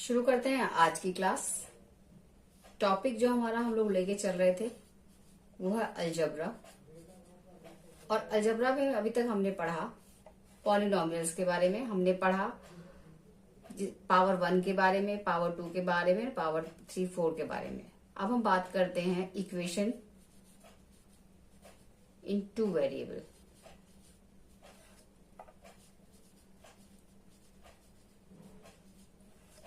शुरू करते हैं आज की क्लास। टॉपिक जो हमारा हम लोग लेके चल रहे थे वो है अलजबरा। और अलजबरा में अभी तक हमने पढ़ा पॉलिनोमियल्स के बारे में, हमने पढ़ा पावर 1 के बारे में, पावर 2 के बारे में, पावर 3, 4 के बारे में। अब हम बात करते हैं इक्वेशन इन 2 वेरिएबल।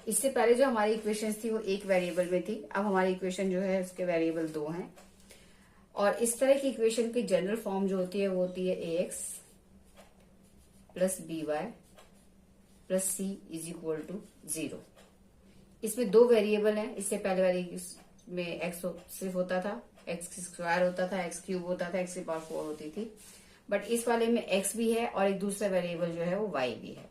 इससे पहले जो हमारी इक्वेशंस थी वो एक वेरिएबल में थी, अब हमारी इक्वेशन जो है उसके वेरिएबल 2 हैं। और इस तरह की इक्वेशन की जनरल फॉर्म जो होती है वो होती है ax plus by plus c is equal to 0। इसमें 2 वेरिएबल हैं। इससे पहले वाली में x सिर्फ होता था, x स्क्वायर होता था, x क्यूब होता था, x की पावर 4 होती थी। बट इस वाले में x भी है और एक दूसरा वेरिएबल जो है वो y भी है।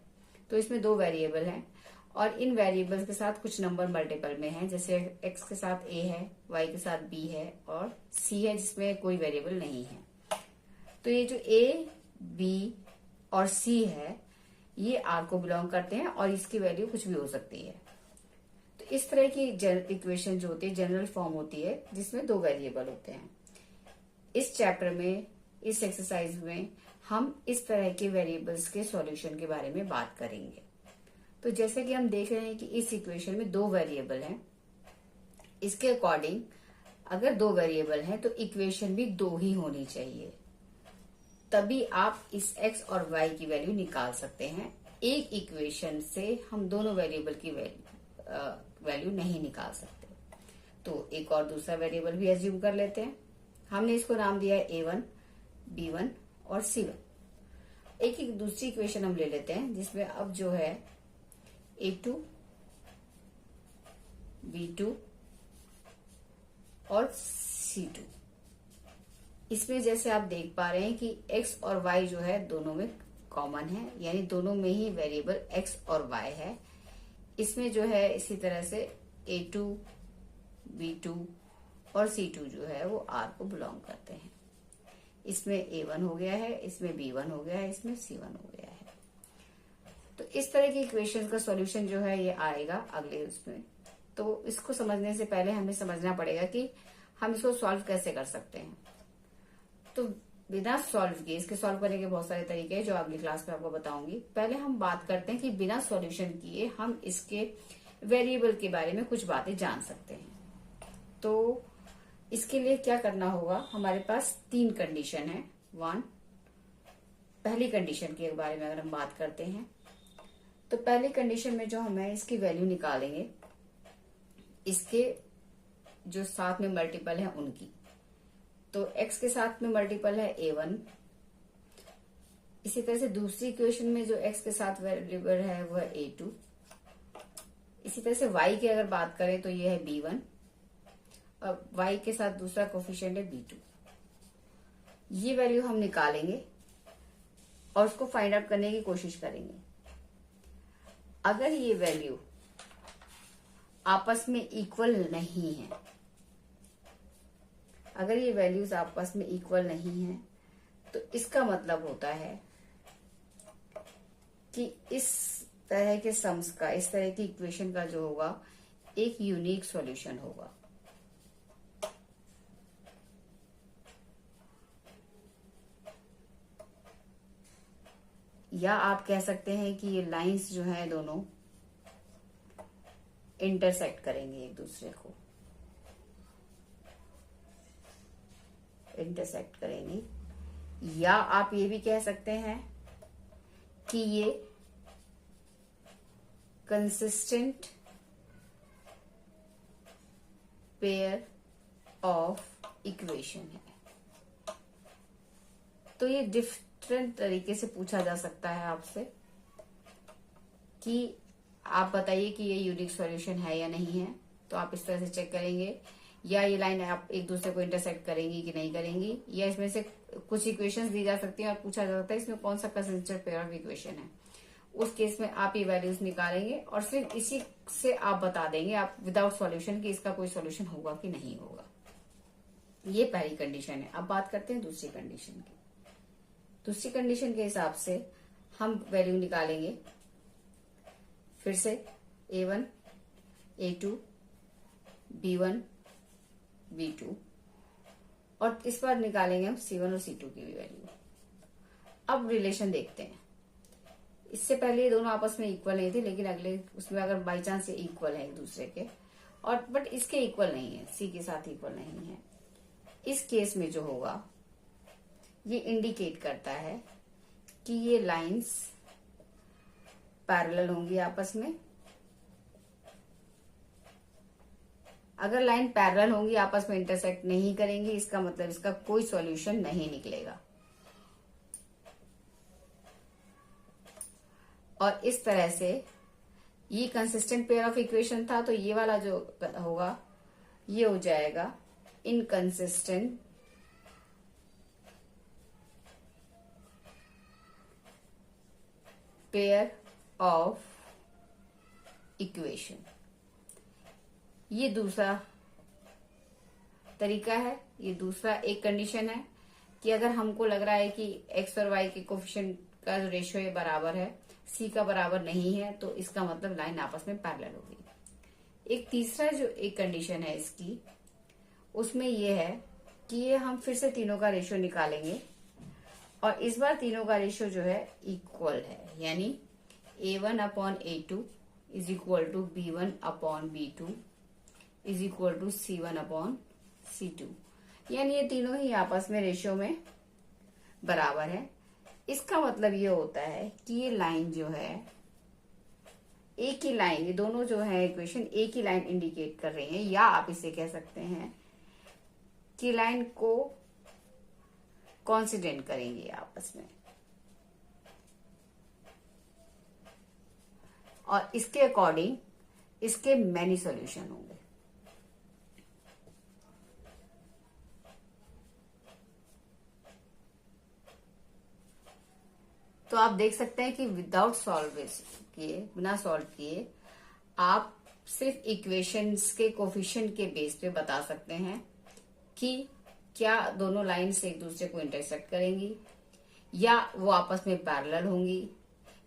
तो इसमें 2 वेरिएबल हैं और इन वेरिएबल्स के साथ कुछ नंबर मल्टीपल में हैं, जैसे x के साथ a है, y के साथ b है और c है जिसमें कोई वेरिएबल नहीं है। तो ये जो a, b और c है ये r को बिलोंग करते हैं और इसकी वैल्यू कुछ भी हो सकती है। तो इस तरह की इक्वेशन जो होती है जनरल फॉर्म होती है जिसमें 2 वेरिएबल होते हैं। इस चैप्टर में, इस एक्सरसाइज में हम इस तरह के वेरिएबल्स के सॉल्यूशन के बारे में बात करेंगे। तो जैसे कि हम देख रहे हैं कि इस इक्वेशन में 2 वेरिएबल हैं। इसके अकॉर्डिंग अगर 2 वेरिएबल हैं तो इक्वेशन भी 2 ही होनी चाहिए, तभी आप इस x और y की वैल्यू निकाल सकते हैं। एक इक्वेशन से हम दोनों वेरिएबल की वैल्यू नहीं निकाल सकते। तो एक और दूसरा वेरिएबल भी एज्यूम कर लेते हैं। हमने इसको नाम दिया है a1, b1 और c1। एक दूसरी इक्वेशन हम ले लेते हैं जिसमें अब जो है a2, b2 और c2। इसमें जैसे आप देख पा रहे हैं कि x और y जो है दोनों में कॉमन है, यानी दोनों में ही वेरिएबल x और y है। इसमें जो है इसी तरह से a2, b2 और c2 जो है वो r को बिलोंग करते हैं। इसमें a1 हो गया है, इसमें b1 हो गया है, इसमें c1 हो गया है। तो इस तरह की इक्वेशन का सॉल्यूशन जो है ये आएगा अगले उसमें। तो इसको समझने से पहले हमें समझना पड़ेगा कि हम इसको सॉल्व कैसे कर सकते हैं। तो बिना सॉल्व किए, इसके सॉल्व करने के बहुत सारे तरीके हैं जो अगली क्लास में आपको बताऊंगी। पहले हम बात करते हैं कि बिना सॉल्यूशन किए हम इसके वेरिएबल के बारे में कुछ बातें जान सकते हैं। तो इसके लिए क्या करना होगा, हमारे पास 3 कंडीशन है। 1, पहली कंडीशन के बारे में अगर हम बात करते हैं तो पहली कंडीशन में जो हमें इसकी वैल्यू निकालेंगे, इसके जो साथ में मल्टीपल है उनकी। तो x के साथ में मल्टीपल है a1। इसी तरह से दूसरी इक्वेशन में जो x के साथ वेरिएबल है वो है a2। इसी तरह से y की अगर बात करें तो ये है b1 और y के साथ दूसरा कोफिशिएंट है b2। ये वैल्यू हम निकालेंगे और उसको फाइंड आउट करने की कोशिश करेंगे। अगर ये वैल्यू आपस में इक्वल नहीं है, अगर ये वैल्यूज आपस में इक्वल नहीं है तो इसका मतलब होता है कि इस तरह के सम्स का, इस तरह की इक्वेशन का जो होगा एक यूनिक सॉल्यूशन होगा। या आप कह सकते हैं कि ये लाइंस जो हैं दोनों इंटरसेक्ट करेंगे, एक दूसरे को इंटरसेक्ट करेंगी। या आप ये भी कह सकते हैं कि ये कंसिस्टेंट पेयर ऑफ इक्वेशन है। तो ये डिफरेंट तरीके से पूछा जा सकता है आपसे कि आप बताइए कि ये यूनिक सॉल्यूशन है या नहीं है। तो आप इस तरह से चेक करेंगे, या ये लाइन आप एक दूसरे को इंटरसेक्ट करेंगी कि नहीं करेंगी, या इसमें से कुछ इक्वेशंस दी जा सकती हैं और पूछा जा सकता है इसमें कौन सा कंसिस्टेंट पेयर ऑफ इक्वेशन है। उस केस में आप ये वैल्यूज निकालेंगे और सिर्फ इसी से आप बता देंगे, आप विदाउट सॉल्यूशन, कि इसका कोई सॉल्यूशन होगा कि नहीं होगा। ये पहली कंडीशन है। अब बात करते हैं दूसरी कंडीशन की। दूसरी कंडीशन के हिसाब से हम वैल्यू निकालेंगे फिर से a1, A2 B1 B2 और इस बार निकालेंगे हम C1 और C2 की भी वैल्यू। अब रिलेशन देखते हैं। इससे पहले ये दोनों आपस में इक्वल नहीं थे, लेकिन अगले उसमें अगर बाई चांस ये इक्वल है एक दूसरे के, और बट इसके इक्वल नहीं है, सी के साथ इक्वल नहीं है। इस केस में जो होगा ये इंडिकेट करता है कि ये लाइंस पैरेलल होंगी आपस में। अगर लाइन पैरेलल होंगी, आपस में इंटरसेक्ट नहीं करेंगी, इसका मतलब इसका कोई सॉल्यूशन नहीं निकलेगा। और इस तरह से ये कंसिस्टेंट पेयर ऑफ इक्वेशन था, तो ये वाला जो होगा ये हो जाएगा इनकंसिस्टेंट पेयर ऑफ इक्वेशन। ये दूसरा तरीका है, ये दूसरा एक कंडीशन है कि अगर हमको लग रहा है कि एक्स और वाई के कोफिशिएंट का जो रेशियो है बराबर है, सी का बराबर नहीं है, तो इसका मतलब लाइन आपस में पैरेलल होगी। एक तीसरा जो एक कंडीशन है इसकी, उसमें ये है कि ये हम फिर से तीनों का रेशियो निकालेंगे और इस बार तीनों का रेशियो जो है इक्वल है, यानी A1 upon A2 is equal to B1 upon B2 is equal to C1 upon C2, यानी ये तीनों ही आपस में रेशियो में बराबर है। इसका मतलब ये होता है कि ये लाइन जो है एक ही लाइन, ये दोनों जो है इक्वेशन एक ही लाइन इंडिकेट कर रही है, या आप इसे कह सकते हैं कि लाइन को कॉन्सिडेंट करेंगे आपस में, और इसके अकॉर्डिंग इसके मैनी सॉल्यूशन होंगे। तो आप देख सकते हैं कि विदाउट सॉल्व किए, बिना सॉल्व किए, आप सिर्फ इक्वेशंस के कोफिशिएंट के बेस पे बता सकते हैं कि क्या दोनों लाइन्स एक दूसरे को इंटरसेक्ट करेंगी, या वो आपस में पैरेलल होंगी,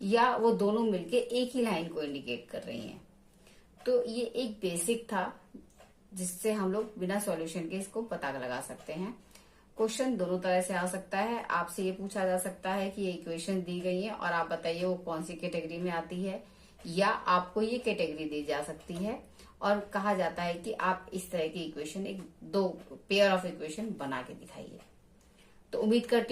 या वो दोनों मिलके एक ही लाइन को इंडिकेट कर रही हैं। तो ये एक बेसिक था जिससे हम लोग बिना सॉल्यूशन के इसको पता लगा सकते हैं। क्वेश्चन दोनों तरह से आ सकता है। आपसे ये पूछा जा सकता है कि ये इक्वेशन दी गई है और आप बताइए वो कौन सी कैटेगरी में आती है, या आपको ये कैटेगरी दी जा सकती है और कहा जाता है कि आप इस तरह की इक्वेशन, एक दो पेयर ऑफ इक्वेशन बना के दिखाइए। तो उम्मीद करती